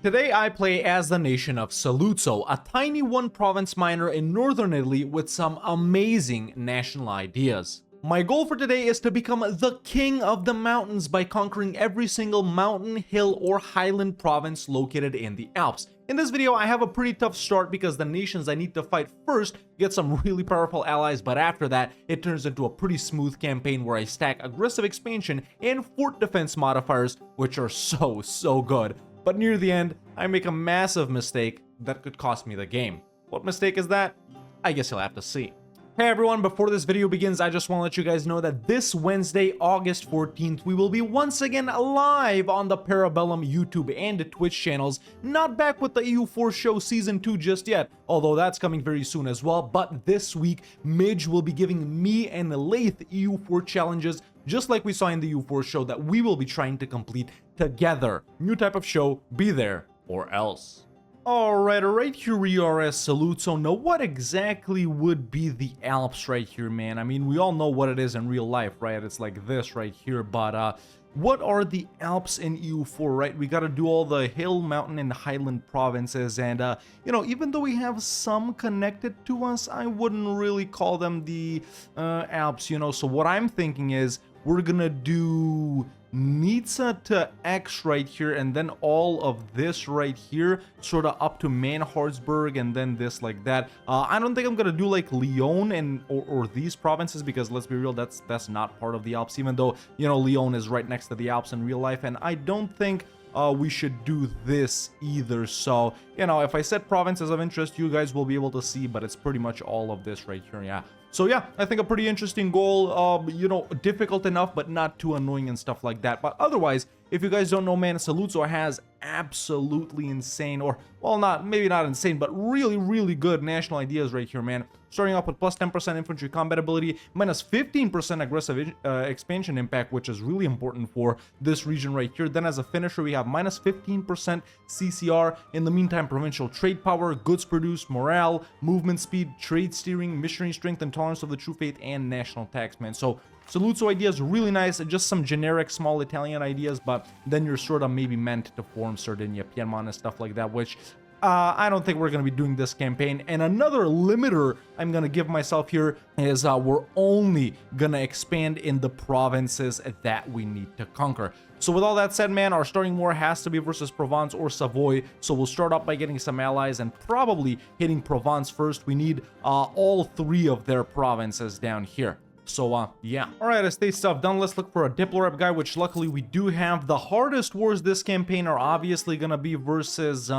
Today I play as the nation of Saluzzo, a tiny one-province minor in northern Italy with some amazing national ideas. My goal for today is to become the king of the mountains by conquering every single mountain, hill, or highland province located in the Alps. In this video, I have a pretty tough start because the nations I need to fight first get some really powerful allies, but after that, it turns into a pretty smooth campaign where I stack aggressive expansion and fort defense modifiers, which are so good. But near the end, I make a massive mistake that could cost me the game. What mistake is that? I guess you'll have to see. Hey everyone, before this video begins, I just want to let you guys know that this Wednesday, August 14th, we will be once again live on the Parabellum YouTube and Twitch channels. Not back with the EU4 show season 2 just yet, although that's coming very soon as well. But this week, Midge will be giving me and Laith EU4 challenges, just like we saw in the EU4 show that we will be trying to complete together. New type of show, be there or else. Alright, here we are as Saluzzo. Now, what exactly would be the Alps right here, man? I mean, we all know what it is in real life, right? It's like this right here, but what are the Alps in EU4, right? We gotta do all the hill, mountain, and highland provinces, and, you know, even though we have some connected to us, I wouldn't really call them the Alps, you know? So what I'm thinking is, we're gonna do Nizza to X right here, and then all of this right here, sort of up to Manhardsburg, and then this like that. I don't think I'm gonna do like Lyon and or these provinces, because let's be real, that's not part of the Alps, even though, you know, Lyon is right next to the Alps in real life, and I don't think we should do this either. So, you know, if I set provinces of interest, you guys will be able to see, but it's pretty much all of this right here, yeah. So yeah, I think a pretty interesting goal, you know, difficult enough, but not too annoying and stuff like that. But otherwise, if you guys don't know, man, Saluzzo has absolutely insane, or, well, maybe not insane, but really good national ideas right here, man. Starting off with plus 10% infantry combat ability, minus 15% aggressive expansion impact, which is really important for this region right here. Then as a finisher, we have minus 15% CCR. In the meantime, provincial trade power, goods produced, morale, movement speed, trade steering, missionary strength, and tolerance of the true faith, and national tax, man. So Saluzzo ideas really nice, just some generic small Italian ideas, but then you're sort of maybe meant to form Sardinia, Piedmont, and stuff like that, which I don't think we're going to be doing this campaign. And another limiter I'm going to give myself here is we're only going to expand in the provinces that we need to conquer. So with all that said, man, our starting war has to be versus Provence or Savoy. So we'll start off by getting some allies and probably hitting Provence first. We need all three of their provinces down here. So, yeah. Alright, estate stuff done. Let's look for a Diplorep guy, which luckily we do have. The hardest wars this campaign are obviously going to be versus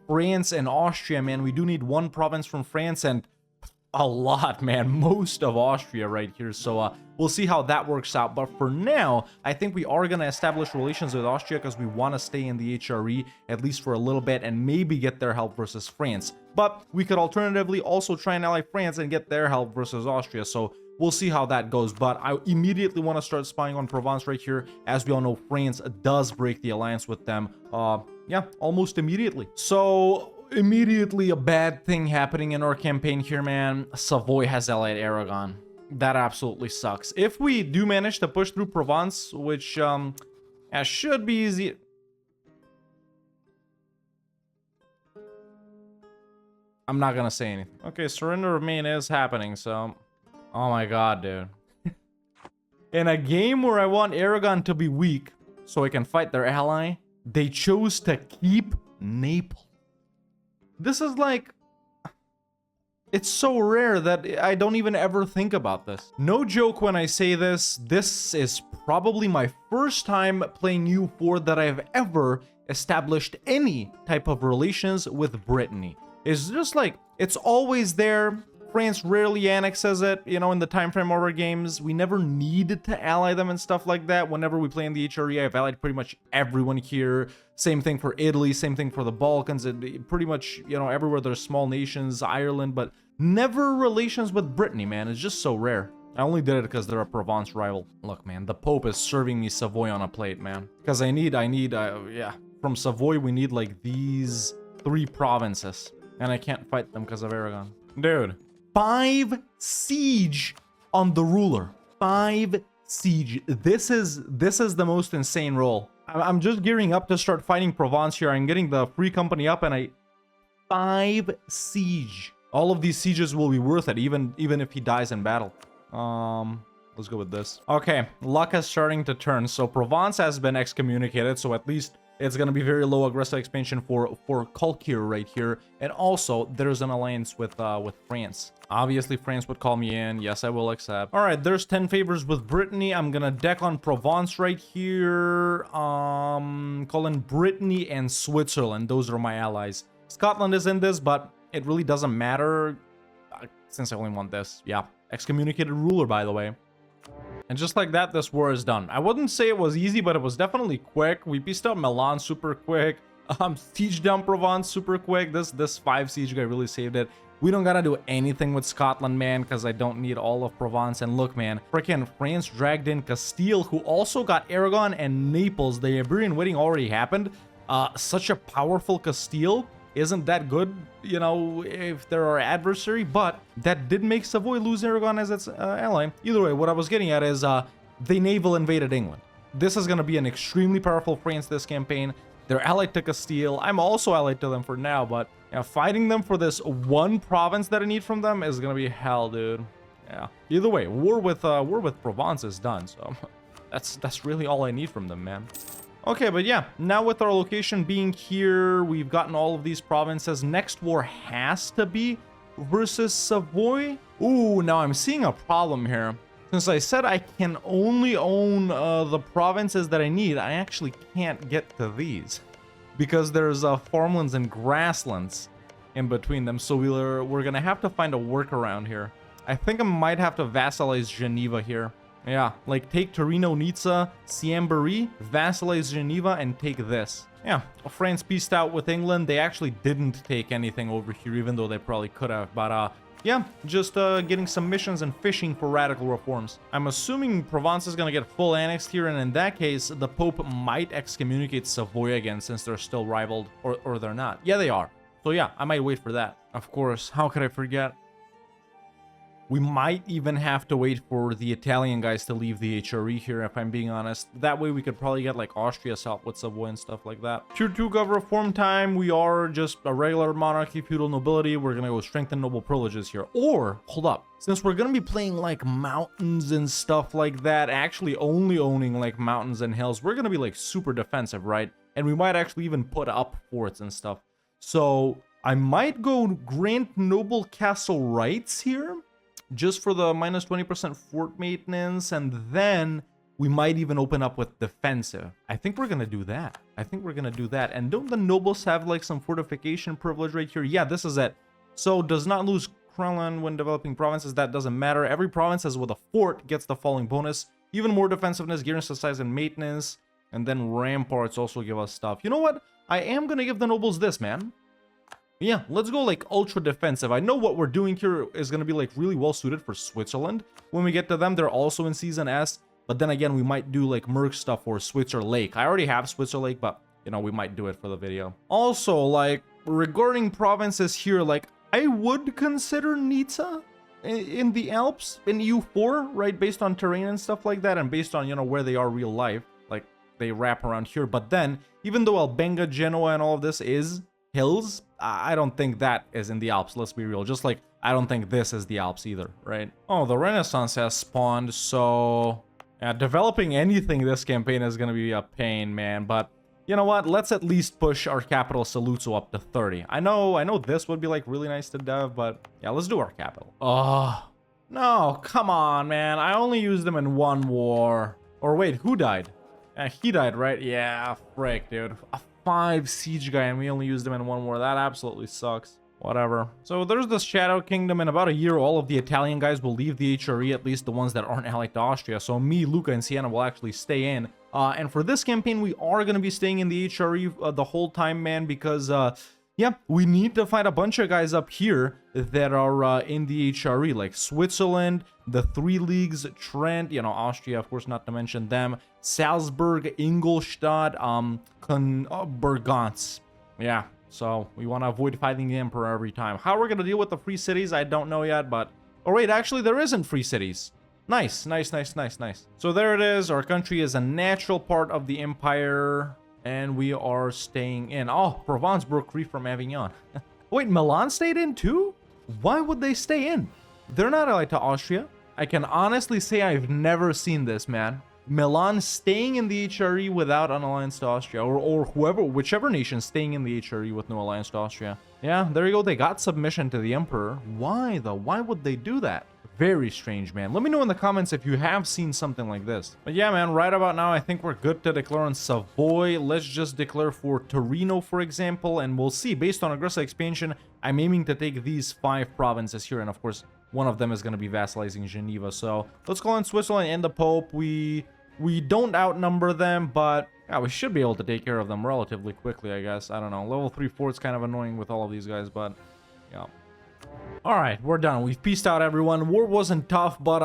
France and Austria, man. We do need one province from France and a lot, man. Most of Austria right here. So, we'll see how that works out. But for now, I think we are going to establish relations with Austria because we want to stay in the HRE, at least for a little bit, and maybe get their help versus France. But we could alternatively also try and ally France and get their help versus Austria. So we'll see how that goes, but I immediately want to start spying on Provence right here. As we all know, France does break the alliance with them. Yeah, almost immediately. So immediately a bad thing happening in our campaign here, man. Savoy has allied Aragon. That absolutely sucks. If we do manage to push through Provence, which yeah, should be easy. I'm not gonna say anything. Okay, surrender of Maine is happening, so. Oh my god, dude. In a game where I want Aragon to be weak so I can fight their ally, they chose to keep Naples. This is like... It's so rare that I don't even ever think about this. No joke when I say this, this is probably my first time playing EU4 that I've ever established any type of relations with Brittany. It's just like, it's always there. France rarely annexes it, you know, in the time frame of our games. We never needed to ally them and stuff like that. Whenever we play in the HRE, I've allied pretty much everyone here. Same thing for Italy, same thing for the Balkans, and pretty much, you know, everywhere there's small nations, Ireland, but never relations with Brittany, man. It's just so rare. I only did it because they're a Provence rival. Look, man, the Pope is serving me Savoy on a plate, man. Because I need, yeah, from Savoy, we need like these 3 provinces. And I can't fight them because of Aragon. Dude. 5 siege on the ruler. 5 siege. This is the most insane roll I'm just gearing up to start fighting Provence here. I'm getting the free company up, and 5 siege. All of these sieges will be worth it, even if he dies in battle. Let's go with this. Okay, luck is starting to turn. So Provence has been excommunicated, so at least it's going to be very low aggressive expansion for Colkir right here. And also, there's an alliance with France. Obviously, France would call me in. Yes, I will accept. All right, there's 10 favors with Brittany. I'm going to deck on Provence right here. Call in Brittany and Switzerland. Those are my allies. Scotland is in this, but it really doesn't matter since I only want this. Yeah, excommunicated ruler, by the way. And just like that, this war is done. I wouldn't say it was easy, but it was definitely quick. We pieced out Milan super quick. Siege down Provence super quick. This 5 siege guy really saved it. We don't gotta do anything with Scotland, man, because I don't need all of Provence. And look, man, freaking France dragged in Castile, who also got Aragon and Naples. The Iberian wedding already happened. Such a powerful Castile. Isn't that good, you know, if they're our adversary? But that did make Savoy lose Aragon as its ally. Either way, what I was getting at is they naval invaded England. This is going to be an extremely powerful France this campaign. They're allied to Castile. I'm also allied to them for now, but yeah, fighting them for this one province that I need from them is going to be hell, dude. Yeah. Either way, war with Provence is done, so that's really all I need from them, man. Okay, but yeah, now with our location being here, we've gotten all of these provinces. Next war has to be versus Savoy. Ooh, now I'm seeing a problem here. Since I said I can only own the provinces that I need, I actually can't get to these. Because there's farmlands and grasslands in between them, so we're gonna have to find a workaround here. I think I might have to vassalize Geneva here. Yeah, like take Torino, Nizza, Ciambery, vassalize Geneva, and take this. Yeah, France peaced out with England. They actually didn't take anything over here, even though they probably could have. But yeah, just getting some missions and fishing for radical reforms. I'm assuming Provence is going to get full annexed here, and in that case, the Pope might excommunicate Savoy again since they're still rivaled, or they're not. Yeah, they are. So yeah, I might wait for that. Of course, how could I forget? We might even have to wait for the Italian guys to leave the HRE here, if I'm being honest. That way we could probably get like Austria's help with Savoy and stuff like that. Tier 2 gov reform time. We are just a regular monarchy, feudal nobility. We're gonna go strengthen noble privileges here. Or, hold up, since we're gonna be playing like mountains and stuff like that, actually only owning like mountains and hills, we're gonna be like super defensive, right? And we might actually even put up forts and stuff. So I might go grant noble castle rights here, just for the minus 20% fort maintenance, and then we might even open up with defensive. I think we're gonna do that. And don't the nobles have like some fortification privilege right here? Yeah, this is it. So does not lose crown when developing provinces. That doesn't matter. Every province as with a fort gets the following bonus: even more defensiveness, garrison size, and maintenance. And then ramparts also give us stuff. You know what? I am gonna give the nobles this, man. Yeah, let's go like ultra defensive. I know what we're doing here is going to be like really well suited for Switzerland. When we get to them, they're also in Season S. But then again, we might do like Merc stuff for Switzer Lake. I already have Switzer Lake, but you know, we might do it for the video. Also, like regarding provinces here, like I would consider Nizza in the Alps in EU4, right? Based on terrain and stuff like that, and based on, you know, where they are real life. Like they wrap around here. But then, even though Albenga, Genoa, and all of this is hills, I don't think that is in the Alps, let's be real. Just like I don't think this is the Alps either, right? Oh, the Renaissance has spawned, so yeah, developing anything this campaign is gonna be a pain, man. But you know what, let's at least push our capital Saluzzo up to 30. I know this would be like really nice to dev, but yeah, let's do our capital. Oh no, come on, man, I only used them in one war. Or wait, who died? He died, right? Yeah, frick, dude. A 5 siege guy, and we only used them in one war. That absolutely sucks. Whatever. So there's the Shadow Kingdom. In about a year, all of the Italian guys will leave the HRE, at least the ones that aren't allied to Austria. So me, Luca, and Siena will actually stay in. And for this campaign, we are going to be staying in the HRE the whole time, man, because yeah, we need to find a bunch of guys up here that are in the HRE, like Switzerland, the 3 leagues, Trent, you know, Austria, of course, not to mention them, Salzburg, Ingolstadt, Bergance. Yeah, so we want to avoid fighting the Emperor every time. How we're going to deal with the free cities, I don't know yet, but... Oh, wait, actually, there isn't free cities. Nice, nice, nice, nice, nice. So there it is. Our country is a natural part of the empire, and we are staying in. Oh, Provence broke free from Avignon. Wait, Milan stayed in too? Why would they stay in? They're not allied to Austria. I can honestly say I've never seen this, man. Milan staying in the HRE without an alliance to Austria, or whichever nation staying in the HRE with no alliance to Austria. Yeah, there you go. They got submission to the emperor. Why though? Why would they do that? Very strange, man. Let me know in the comments if you have seen something like this. But yeah, man, right about now, I think we're good to declare on Savoy. Let's just declare for Torino, for example, and we'll see. Based on aggressive expansion, I'm aiming to take these 5 provinces here, and of course, one of them is going to be vassalizing Geneva. So let's call in Switzerland and the Pope. We don't outnumber them, but yeah, we should be able to take care of them relatively quickly, I guess. I don't know. Level 3 fort's kind of annoying with all of these guys, but yeah. Alright, we're done. We've peaced out, everyone. War wasn't tough, but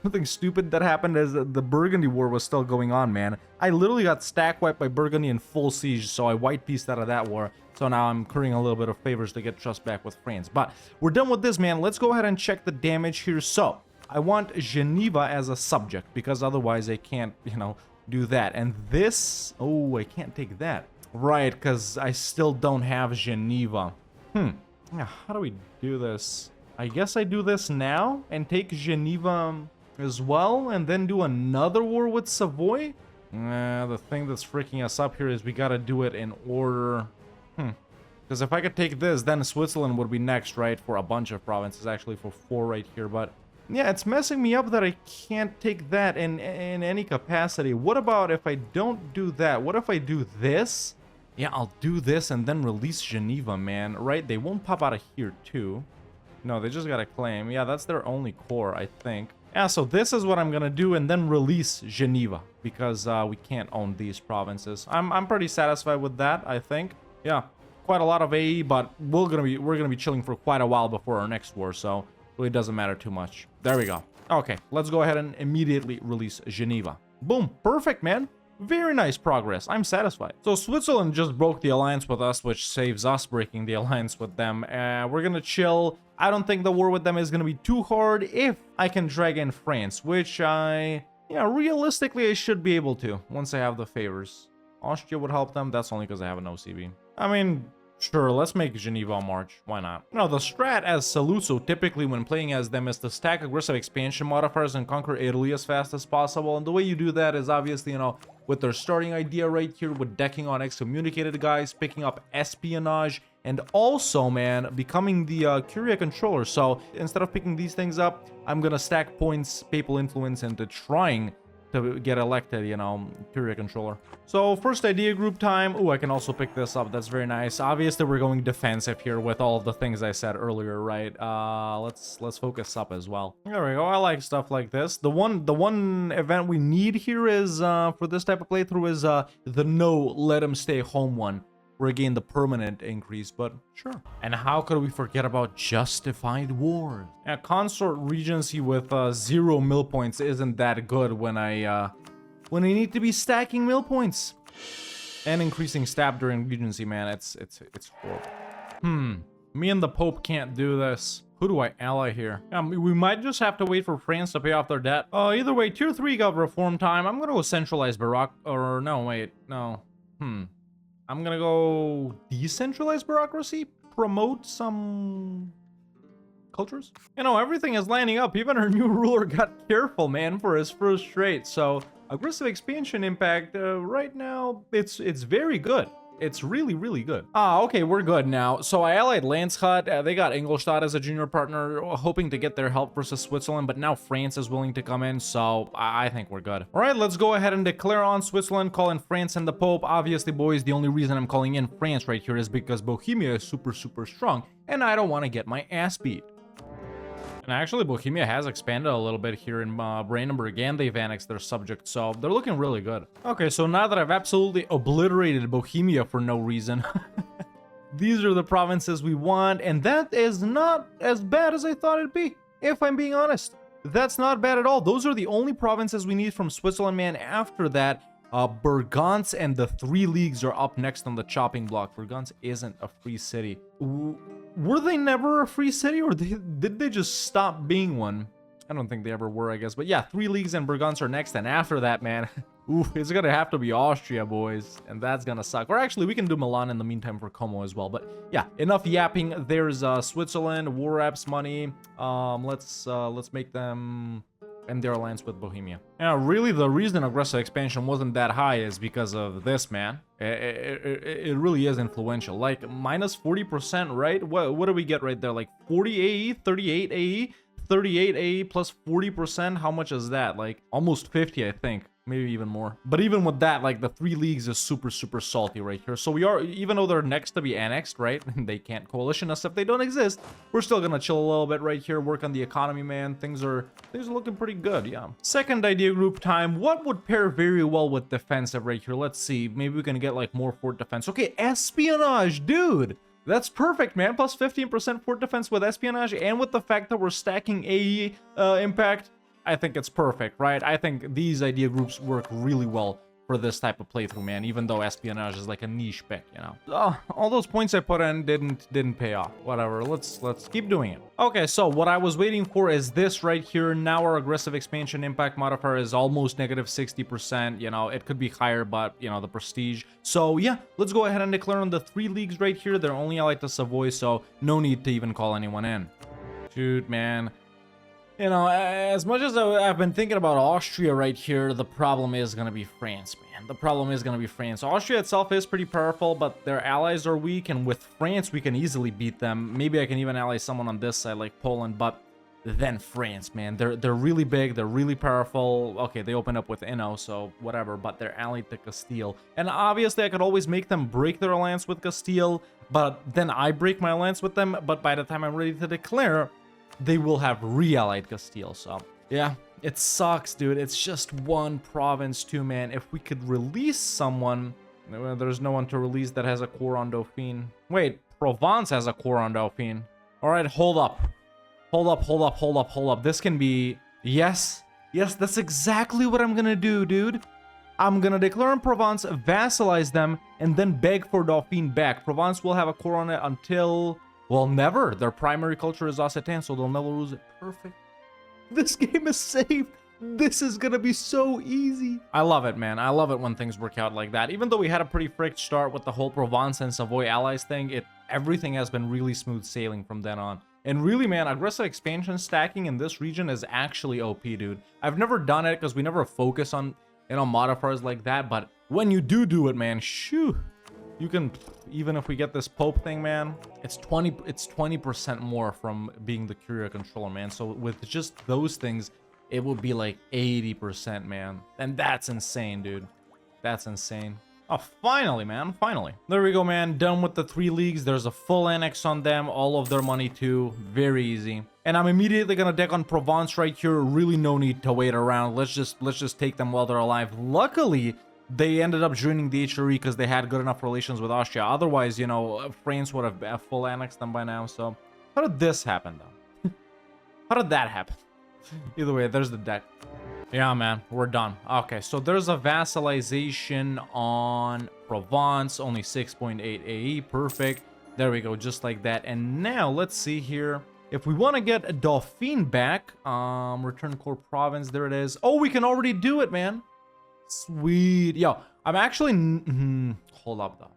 something stupid that happened is the Burgundy War was still going on, man. I literally got stack wiped by Burgundy in full siege, so I white pieced out of that war. So now I'm currying a little bit of favors to get trust back with France. But we're done with this, man. Let's go ahead and check the damage here. So I want Geneva as a subject, because otherwise I can't, you know, do that. And this... Oh, I can't take that. Right, because I still don't have Geneva. Yeah, how do we do this? I guess I do this now and take Geneva as well, and then do another war with Savoy? The thing that's freaking us up here is we gotta do it in order. Because if I could take this, then Switzerland would be next, right? For a bunch of provinces, actually for 4 right here, but... Yeah, it's messing me up that I can't take that in any capacity. What about if I don't do that? What if I do this? Yeah, I'll do this and then release Geneva, man. Right? They won't pop out of here, too. No, they just gotta claim. Yeah, that's their only core, I think. Yeah, so this is what I'm gonna do and then release Geneva. Because we can't own these provinces. I'm pretty satisfied with that, I think. Yeah, quite a lot of AE, but we're gonna be chilling for quite a while before our next war, so... Really doesn't matter too much. There we go. Okay, let's go ahead and immediately release Geneva. Boom. Perfect, man. Very nice progress. I'm satisfied. So Switzerland just broke the alliance with us, which saves us breaking the alliance with them. We're gonna chill. I don't think the war with them is gonna be too hard if I can drag in France, which yeah, realistically I should be able to once I have the favors. Austria would help them. That's only because I have an OCB. I mean... Sure, let's make Geneva a march. Why not? Now, the strat as Saluzzo, typically when playing as them, is to stack aggressive expansion modifiers and conquer Italy as fast as possible. And the way you do that is obviously, you know, with their starting idea right here, with decking on excommunicated guys, picking up espionage, and also, man, becoming the Curia controller. So instead of picking these things up, I'm gonna stack points, papal influence, into trying to get elected, you know, Curia controller. So first idea group time. Oh, I can also pick this up. That's very nice. Obviously, we're going defensive here with all of the things I said earlier, right? Let's focus up as well. There we go. I like stuff like this. The one event we need here is for this type of playthrough is the no let him stay home one. Regain the permanent increase, but sure. And how could we forget about justified wars? A consort regency with 0 mill points isn't that good when I need to be stacking mill points and increasing stab during regency, man. It's horrible. Me and the Pope can't do this. Who do I ally here? We might just have to wait for France to pay off their debt. Either way, tier 3 got reform time. I'm gonna centralize Baroque, or no, wait, no. I'm gonna go decentralized bureaucracy, promote some cultures. You know, everything is lining up. Even our new ruler got careful, man, for his first trait. So aggressive expansion impact right now, it's very good. It's really, really good. Okay, we're good now. So I allied Landshut. They got Ingolstadt as a junior partner, hoping to get their help versus Switzerland, but now France is willing to come in, so I think we're good. All right, let's go ahead and declare on Switzerland, call in France and the Pope. Obviously, boys, the only reason I'm calling in France right here is because Bohemia is super, super strong, and I don't want to get my ass beat. And actually, Bohemia has expanded a little bit here in Brandenburg, and they've annexed their subject, so they're looking really good. Okay, so now that I've absolutely obliterated Bohemia for no reason, these are the provinces we want, and that is not as bad as I thought it'd be, if I'm being honest. That's not bad at all. Those are the only provinces we need from Switzerland, man. After that, Burgance and the 3 leagues are up next on the chopping block. Burgance isn't a free city. Were they never a free city, or did they just stop being one? I don't think they ever were, I guess. But yeah, 3 leagues and Burgunds are next. And after that, man, ooh, it's gonna have to be Austria, boys. And that's gonna suck. Or actually, we can do Milan in the meantime for Como as well. But yeah, enough yapping. There's Switzerland, war reps money. Let's make them end their alliance with Bohemia. Yeah, really, the reason aggressive expansion wasn't that high is because of this, man. It really is influential. Like, minus 40%, right? What do we get right there? Like 40 AE, 38 AE, 38 AE plus 40%. How much is that? Like, almost 50, I think. Maybe even more. But even with that, like, the 3 leagues is super salty right here. So we are, even though they're next to be annexed, right? They can't coalition us if they don't exist. We're still gonna chill a little bit right here, work on the economy, man. Things are looking pretty good, yeah. Second idea group time. What would pair very well with defensive right here? Let's see. Maybe we can get, like, more fort defense. Okay, espionage, dude. That's perfect, man. Plus 15% fort defense with espionage, and with the fact that we're stacking AE impact. I think it's perfect, right? I think these idea groups work really well for this type of playthrough, man, even though espionage is like a niche pick, you know. All those points I put in didn't pay off. Whatever, let's keep doing it. Okay, so what I was waiting for is this right here. Now our aggressive expansion impact modifier is almost negative 60%. You know, it could be higher, but, you know, the prestige. So yeah, let's go ahead and declare on the 3 leagues right here. They're only allied to Savoy, so no need to even call anyone in. Shoot, man. You know, as much as I've been thinking about Austria right here, the problem is going to be France, man. The problem is going to be France. Austria itself is pretty powerful, but their allies are weak, and with France, we can easily beat them. Maybe I can even ally someone on this side, like Poland, but then France, man. They're really big, they're really powerful. Okay, they opened up with Inno, so whatever, but they're allied to Castile. And obviously, I could always make them break their alliance with Castile, but then I break my alliance with them, but by the time I'm ready to declare, they will have re-allied Castile. So yeah, it sucks, dude. It's just one province too, man. If we could release someone, well, there's no one to release that has a core on Dauphine. Wait, Provence has a core on Dauphine. All right, hold up. This can be, yes, that's exactly what I'm gonna do, dude. I'm gonna declare in Provence, vassalize them, and then beg for Dauphine back. Provence will have a core on it until, well, never. Their primary culture is Occitan, so they'll never lose it. Perfect. This game is saved. This is gonna be so easy. I love it, man. I love it when things work out like that. Even though we had a pretty fricked start with the whole Provence and Savoy allies thing, everything has been really smooth sailing from then on. And really, man, aggressive expansion stacking in this region is actually OP, dude. I've never done it because we never focus on, you know, modifiers like that, but when you do it, man, shoo. You can, even if we get this Pope thing, man, it's 20% more from being the Curia controller, man. So with just those things, it would be like 80%, man. And that's insane, dude. That's insane. Oh, finally, man. Finally. There we go, man. Done with the 3 leagues. There's a full annex on them. All of their money, too. Very easy. And I'm immediately gonna deck on Provence right here. Really no need to wait around. Let's just take them while they're alive. Luckily, they ended up joining the HRE because they had good enough relations with Austria. Otherwise, you know, France would have full annexed them by now. So, how did this happen, though? How did that happen? Either way, there's the deck. Yeah, man, we're done. Okay, so there's a vassalization on Provence. Only 6.8 AE. Perfect. There we go, just like that. And now, let's see here. If we want to get Dauphine back, return core province, there it is. Oh, we can already do it, man. Sweet. Yo, I'm actually... hold up, though.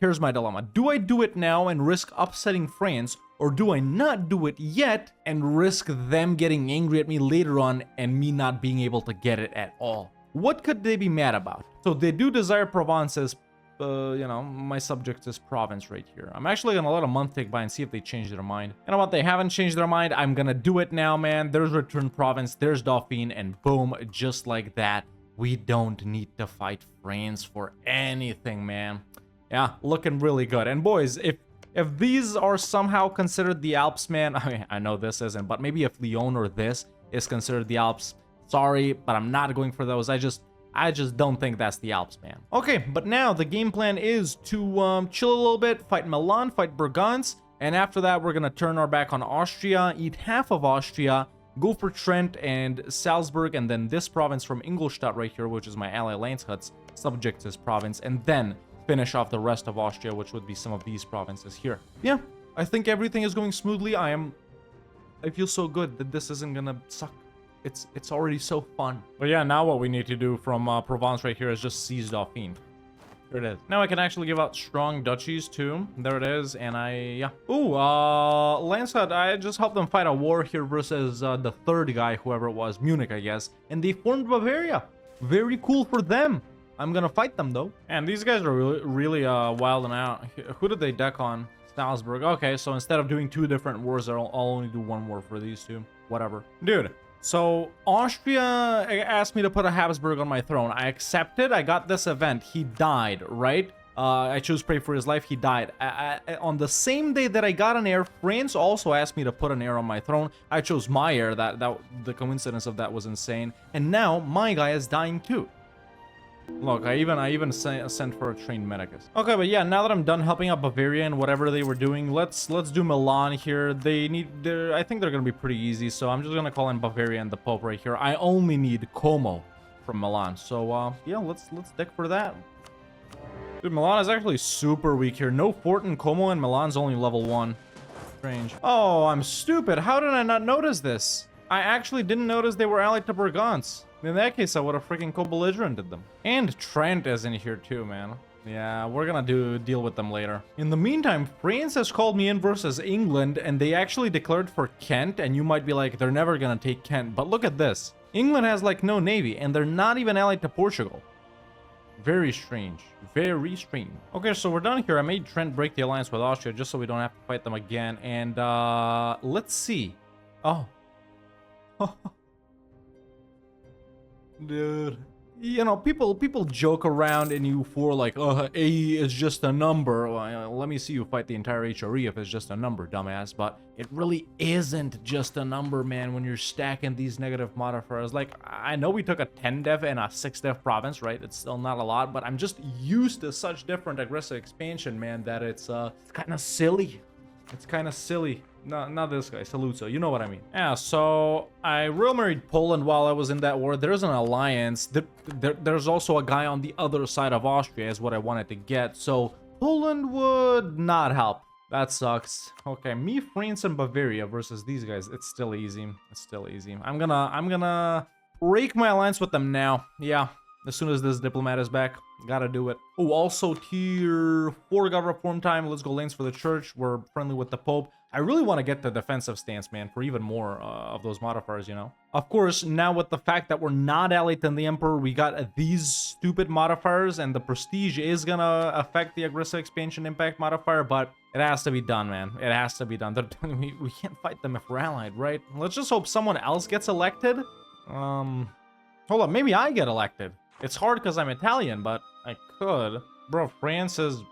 Here's my dilemma. Do I do it now and risk upsetting France, or do I not do it yet and risk them getting angry at me later on and me not being able to get it at all? What could they be mad about? So they do desire Provence as, you know, my subject is province right here. I'm actually gonna let a month tick by and see if they change their mind. You know what? They haven't changed their mind. I'm gonna do it now, man. There's return province. There's Dauphine, and boom, just like that. We don't need to fight France for anything, man. Yeah, looking really good. And boys, if these are somehow considered the Alps, man, I mean, I know this isn't, but maybe if Lyon or this is considered the Alps, sorry, but I'm not going for those. I just don't think that's the Alps, man. Okay, but now the game plan is to chill a little bit, fight Milan, fight Burgunds, and after that, we're gonna turn our back on Austria, eat half of Austria, go for Trent and Salzburg, and then this province from Ingolstadt right here, which is my ally Landshut's subject to this province, and then finish off the rest of Austria, which would be some of these provinces here. Yeah, I think everything is going smoothly. I am I feel so good that this isn't gonna suck. It's already so fun. But yeah, now what we need to do from Provence right here is just seize Dauphine. There it is. Now I can actually give out strong duchies too. There it is, and yeah. Ooh, Lancelot, I just helped them fight a war here versus the third guy, whoever it was, Munich, I guess. And they formed Bavaria. Very cool for them. I'm gonna fight them though. And these guys are really wilding out. Who did they deck on? Salzburg. Okay, so instead of doing 2 different wars, I'll only do 1 war for these 2. Whatever. Dude, so Austria asked me to put a Habsburg on my throne. I accepted. I got this event. He died, right? I chose pray for his life. He died. On the same day that I got an heir, France also asked me to put an heir on my throne. I chose my heir. That the coincidence of that was insane. And now my guy is dying too. Look, I even sent for a trained medicus. Okay, but yeah, now that I'm done helping out Bavaria and whatever they were doing, let's do Milan here. I think they're gonna be pretty easy, so I'm just gonna call in Bavaria and the Pope right here. I only need Como from Milan, so yeah, let's deck for that. Dude, Milan is actually super weak here. No fort in Como, and Milan's only level 1. Strange. Oh, I'm stupid. How did I not notice this? I actually didn't notice they were allied to Burgonce. In that case, I would have freaking co-belligerented them. And Trent is in here too, man. Yeah, we're gonna deal with them later. In the meantime, France has called me in versus England, and they actually declared for Kent, and you might be like, they're never gonna take Kent. But look at this. England has like no navy, and they're not even allied to Portugal. Very strange. Very strange. Okay, so we're done here. I made Trent break the alliance with Austria just so we don't have to fight them again. And let's see. Oh. Dude, you know, people joke around in EU4 like, A is just a number. Well, let me see you fight the entire HRE if it's just a number, dumbass. But it really isn't just a number, man, when you're stacking these negative modifiers. Like, I know we took a 10 dev and a 6 dev province, right? It's still not a lot, but I'm just used to such different aggressive expansion, man, that it's kind of silly. It's kind of silly. No, not this guy, Saluzzo. You know what I mean. Yeah, so I royal married Poland while I was in that war. There's an alliance. There's also a guy on the other side of Austria is what I wanted to get. So Poland would not help. That sucks. Okay, me, France, and Bavaria versus these guys. It's still easy. It's still easy. I'm gonna break my alliance with them now. Yeah, as soon as this diplomat is back. Gotta do it. Oh, also tier 4 got reform time. Let's go lanes for the church. We're friendly with the Pope. I really want to get the defensive stance, man, for even more of those modifiers, you know? Of course, now with the fact that we're not allied to the Emperor, we got these stupid modifiers, and the prestige is gonna affect the aggressive expansion impact modifier, but it has to be done, man. It has to be done. We can't fight them if we're allied, right? Let's just hope someone else gets elected. Hold up, maybe I get elected. It's hard because I'm Italian, but I could. Bro, France is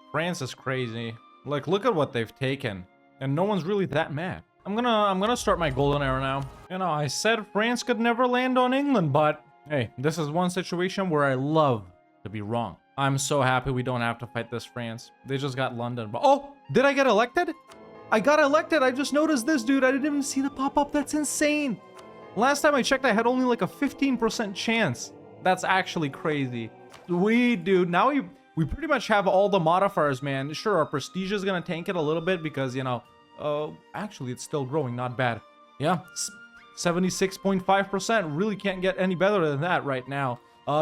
crazy. Like, look at what they've taken. And no one's really that mad. I'm gonna start my golden era now. You know, I said France could never land on England, but hey, this is one situation where I love to be wrong. I'm so happy we don't have to fight this France. They just got London. But oh, did I get elected? I got elected. I just noticed this, dude. I didn't even see the pop-up. That's insane. Last time I checked, I had only like a 15% chance. That's actually crazy. Sweet, dude. Now we pretty much have all the modifiers, man. Sure, our prestige is gonna tank it a little bit because, you know, actually it's still growing, not bad. Yeah, 76.5%. Really can't get any better than that right now.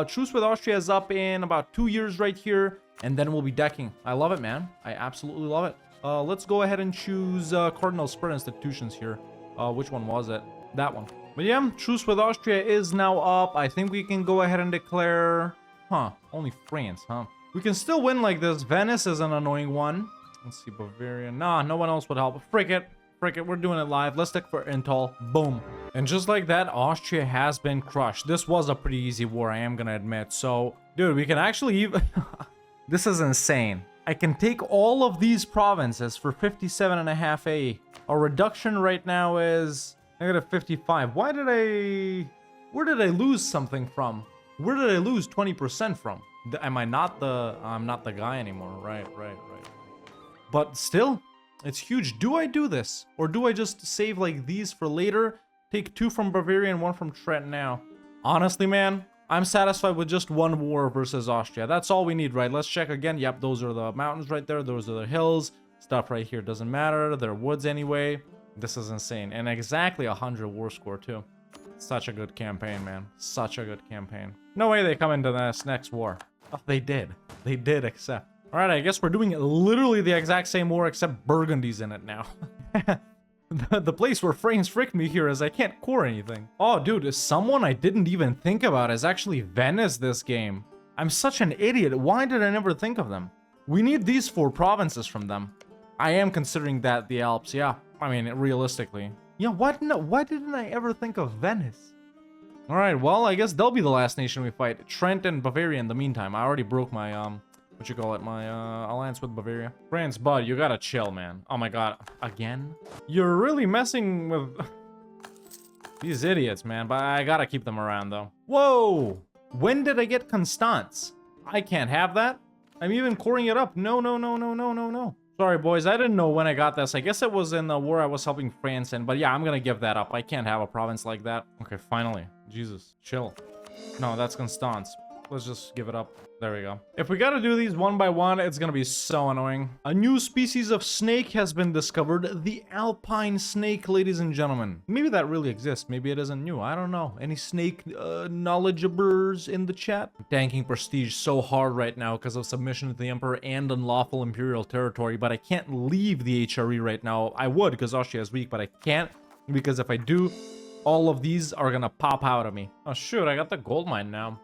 Truce with Austria is up in about 2 years right here, and then we'll be decking. I love it, man. I absolutely love it. Let's go ahead and choose Cardinal Spur institutions here. Which one was it? That one. But yeah, truce with Austria is now up. I think we can go ahead and declare... Huh, only France, huh? We can still win like this. Venice is an annoying one. Let's see, Bavaria. Nah, no one else would help. Frick it. Frick it, we're doing it live. Let's stick for Intel. Boom. And just like that, Austria has been crushed. This was a pretty easy war, I am gonna admit. So, dude, we can actually even... This is insane. I can take all of these provinces for 57.5 A. Our reduction right now is -55. Why did I... Where did I lose something from? Where did I lose 20% from? Am I not the... I'm not the guy anymore. Right. But still, it's huge. Do I do this? Or do I just save like these for later? Take 2 from Bavaria and 1 from Trent now. Honestly, man, I'm satisfied with just 1 war versus Austria. That's all we need, right? Let's check again. Yep, those are the mountains right there. Those are the hills. Stuff right here doesn't matter. They're woods anyway. This is insane. And exactly 100 war score, too. Such a good campaign, man. Such a good campaign. No way they come into this next war. Oh, they did. They did accept. All right, I guess we're doing literally the exact same war, except Burgundy's in it now. The place where France fricked me here is I can't core anything. Oh, dude, someone I didn't even think about is actually Venice this game. I'm such an idiot. Why did I never think of them? We need these 4 provinces from them. I am considering that the Alps, yeah. I mean, realistically. Yeah, why didn't I ever think of Venice? All right, well, I guess they'll be the last nation we fight. Trent and Bavaria in the meantime. I already broke my, my alliance with Bavaria. France, bud, you gotta chill, man. Oh my god, again? You're really messing with these idiots, man, but I gotta keep them around, though. Whoa! When did I get Constance? I can't have that. I'm even coring it up. No, no, no, no, no, no, no. Sorry, boys, I didn't know when I got this. I guess it was in the war I was helping France in, but yeah, I'm gonna give that up. I can't have a province like that. Okay, finally. Jesus, chill. No, that's Constance. Let's just give it up. There we go. If we gotta do these one by one, it's gonna be so annoying. A new species of snake has been discovered. The alpine snake, ladies and gentlemen. Maybe that really exists. Maybe it isn't new. I don't know. Any snake knowledgeablers in the chat? I'm tanking prestige so hard right now because of submission to the Emperor and unlawful imperial territory, but I can't leave the HRE right now. I would because Austria is weak, but I can't because if I do, all of these are gonna pop out of me. Oh shoot, I got the gold mine now.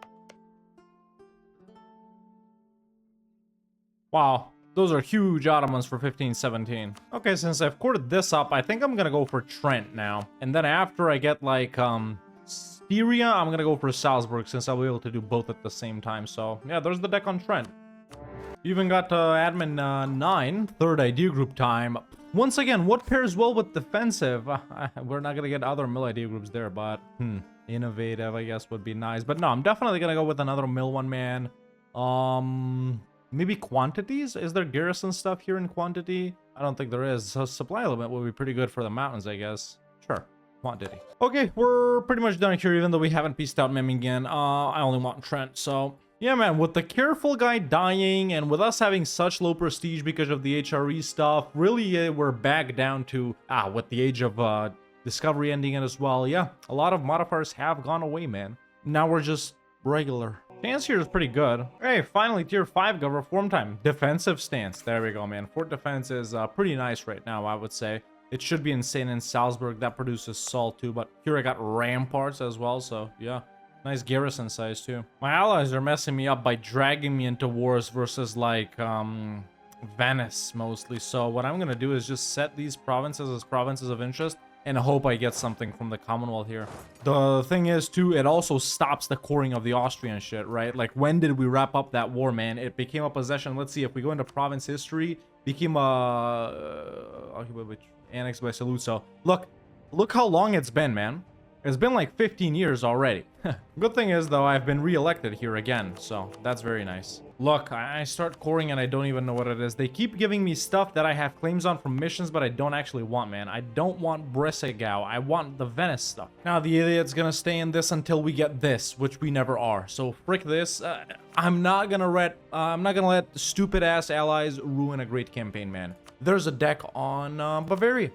Wow, those are huge Ottomans for 1517. Okay, since I've courted this up, I think I'm gonna go for Trent now. And then after I get, like, Styria, I'm gonna go for Salzburg, since I'll be able to do both at the same time. So, yeah, there's the deck on Trent. Even got admin 9, third idea group time. Once again, what pairs well with defensive? We're not gonna get other mill idea groups there, but, innovative, I guess, would be nice. But no, I'm definitely gonna go with another mill one man. Maybe quantities? Is there garrison stuff here in quantity? I don't think there is. So supply element will be pretty good for the mountains, I guess. Sure. Quantity. Okay, we're pretty much done here, even though we haven't pieced out Memmingen. I only want Trent, so... Yeah, man, with the careful guy dying and with us having such low prestige because of the HRE stuff, really we're back down to... with the age of discovery ending it as well. Yeah, a lot of modifiers have gone away, man. Now we're just regular. Stance here is pretty good. Hey, finally, tier 5 go reform time. Defensive stance. There we go, man. Fort defense is pretty nice right now, I would say. It should be insane in Salzburg. That produces salt too, but here I got ramparts as well, so yeah. Nice garrison size too. My allies are messing me up by dragging me into wars versus like Venice mostly. So what I'm gonna do is just set these provinces as provinces of interest and hope I get something from the Commonwealth here. The thing is, too, it also stops the coring of the Austrian shit, right? Like, when did we wrap up that war, man? It became a possession. Let's see, if we go into province history, became annexed by Saluzzo. Look how long it's been, man. It's been like 15 years already. Good thing is, though, I've been re-elected here again, so that's very nice. Look, I start coring and I don't even know what it is. They keep giving me stuff that I have claims on from missions, but I don't actually want, man. I don't want Bresegau. I want the Venice stuff. Now, the idiot's gonna stay in this until we get this, which we never are. So, frick this. I'm not gonna let stupid-ass allies ruin a great campaign, man. There's a deck on Bavaria.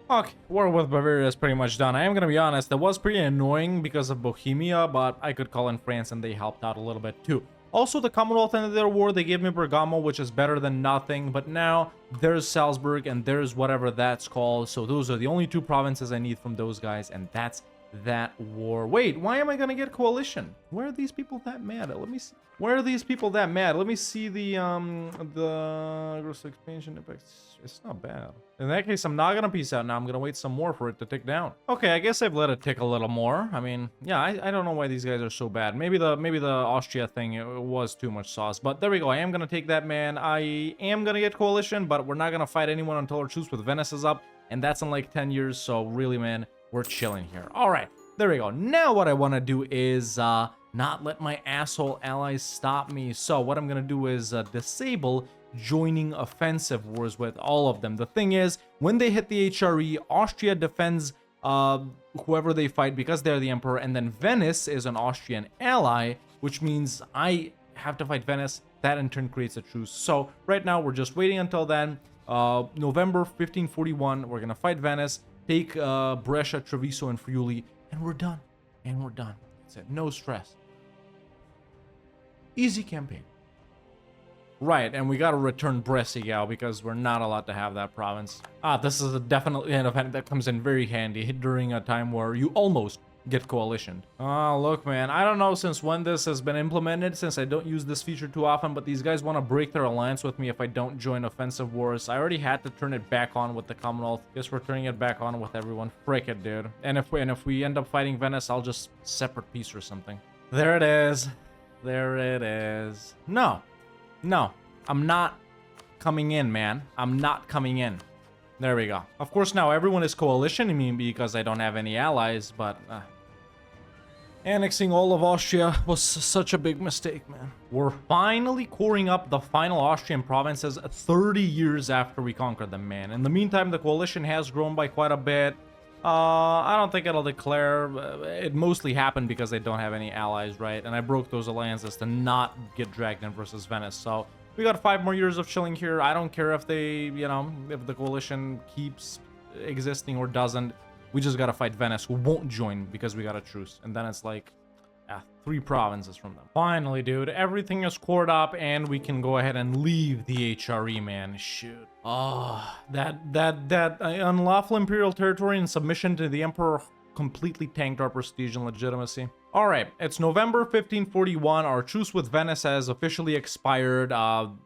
Okay, war with Bavaria is pretty much done. I am gonna be honest, it was pretty annoying because of Bohemia, but I could call in France and they helped out a little bit too. Also, the Commonwealth ended their war. They gave me Bergamo, which is better than nothing, but now there's Salzburg and there's whatever that's called. So those are the only 2 provinces I need from those guys, and that's that war. Wait, why am I gonna get coalition? Where are these people that mad? Let me see. Where are these people that mad? Let me see the gross expansion impacts. It's not bad. In that case, I'm not gonna peace out now. I'm gonna wait some more for it to tick down. Okay, I guess I've let it tick a little more. I mean, yeah, I don't know why these guys are so bad. Maybe the Austria thing, it was too much sauce. But there we go. I am gonna take that, man. I am gonna get coalition, but we're not gonna fight anyone until our truce with Venice is up, and that's in like 10 years. So really, man, we're chilling here. All right, there we go. Now what I want to do is not let my asshole allies stop me. So what I'm gonna do is disable joining offensive wars with all of them. The thing is, when they hit the HRE, Austria defends whoever they fight because they're the emperor, and then Venice is an Austrian ally, which means I have to fight Venice. That in turn creates a truce. So right now we're just waiting until then. November 1541, we're gonna fight Venice, take Brescia, Treviso, and Friuli, and we're done. And we're done. That's it. No stress. Easy campaign. Right, and we gotta return Brescia because we're not allowed to have that province. This is definitely an event that comes in very handy during a time where you almost get coalitioned. Oh, look, man, I don't know since when this has been implemented, since I don't use this feature too often, but these guys want to break their alliance with me if I don't join offensive wars. I already had to turn it back on with the Commonwealth. Guess we're turning it back on with everyone. Frick it, dude. And if we end up fighting Venice, I'll just separate peace or something. There it is. There it is. No. No. I'm not coming in, man. I'm not coming in. There we go. Of course, now everyone is coalitioning me because I don't have any allies, but annexing all of Austria was such a big mistake, man. We're finally coring up the final Austrian provinces 30 years after we conquered them, man. In the meantime, the coalition has grown by quite a bit. I don't think it'll declare. It mostly happened because they don't have any allies, right? And I broke those alliances to not get dragged in versus Venice. So we got 5 more years of chilling here. I don't care if they, you know, if the coalition keeps existing or doesn't. We just gotta fight Venice, who won't join because we got a truce. And then it's like, 3 provinces from them. Finally, dude, everything is cored up and we can go ahead and leave the HRE, man. Shoot. Oh, that unlawful imperial territory and submission to the emperor completely tanked our prestige and legitimacy. All right, it's November 1541. Our truce with Venice has officially expired.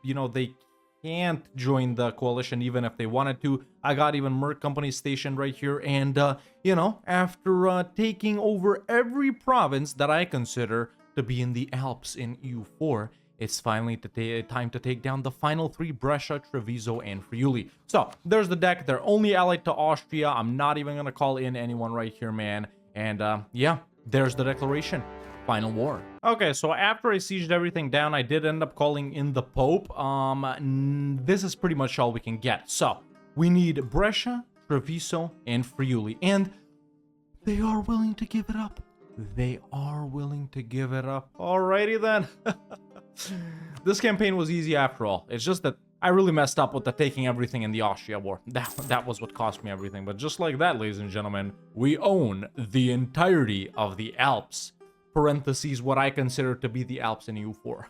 You know, they can't join the coalition even if they wanted to. I got even Merc companies stationed right here, and you know, after taking over every province that I consider to be in the Alps in EU4, it's finally time to take down the final 3: Brescia, Treviso, and Friuli. So there's the deck. They're only allied to Austria. I'm not even gonna call in anyone right here, man. And yeah, there's the declaration. Final war. Okay, so after I sieged everything down, I did end up calling in the Pope. This is pretty much all we can get. So we need Brescia, Treviso, and Friuli, and they are willing to give it up. They are willing to give it up. Alrighty then. This campaign was easy after all. It's just that I really messed up with the taking everything in the Austria war. That was what cost me everything. But just like that, ladies and gentlemen, we own the entirety of the Alps. Parentheses, what I consider to be the Alps in EU4.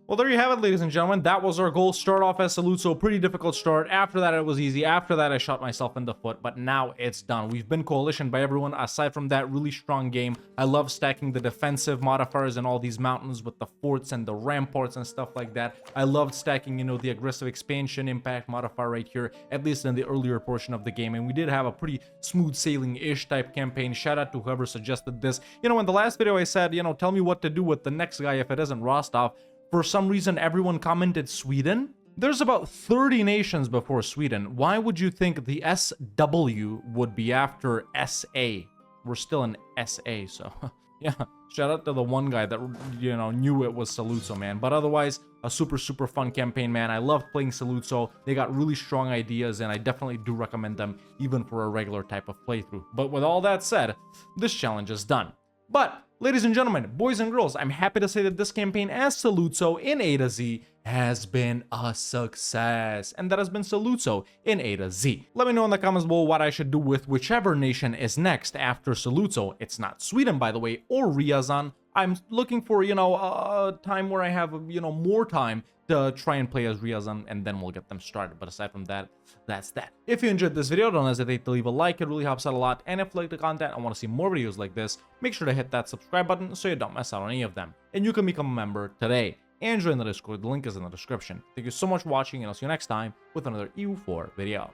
Well, there you have it, ladies and gentlemen. That was our goal. Start off as Saluzzo. Pretty difficult start. After that, it was easy. After that, I shot myself in the foot. But now it's done. We've been coalitioned by everyone. Aside from that, really strong game. I love stacking the defensive modifiers and all these mountains with the forts and the ramparts and stuff like that. I loved stacking, you know, the aggressive expansion impact modifier right here, at least in the earlier portion of the game. And we did have a pretty smooth sailing-ish type campaign. Shout out to whoever suggested this. You know, in the last video, I said, you know, tell me what to do with the next guy if it isn't Rostov. For some reason, everyone commented Sweden. There's about 30 nations before Sweden. Why would you think the SW would be after SA? We're still in SA, so yeah. Shout out to the one guy that, you know, knew it was Saluzzo, man. But otherwise, a super fun campaign, man. I loved playing Saluzzo. They got really strong ideas, and I definitely do recommend them, even for a regular type of playthrough. But with all that said, this challenge is done. But ladies and gentlemen, boys and girls, I'm happy to say that this campaign as Saluzzo in A to Z has been a success. And that has been Saluzzo in A to Z. Let me know in the comments below what I should do with whichever nation is next after Saluzzo. It's not Sweden, by the way, or Ryazan. I'm looking for, you know, a time where I have, you know, more time to try and play as Ryazan, and then we'll get them started. But aside from that, that's that. If you enjoyed this video, don't hesitate to leave a like. It really helps out a lot. And if you like the content and want to see more videos like this, make sure to hit that subscribe button so you don't miss out on any of them. And you can become a member today and join the Discord. The link is in the description. Thank you so much for watching, and I'll see you next time with another EU4 video.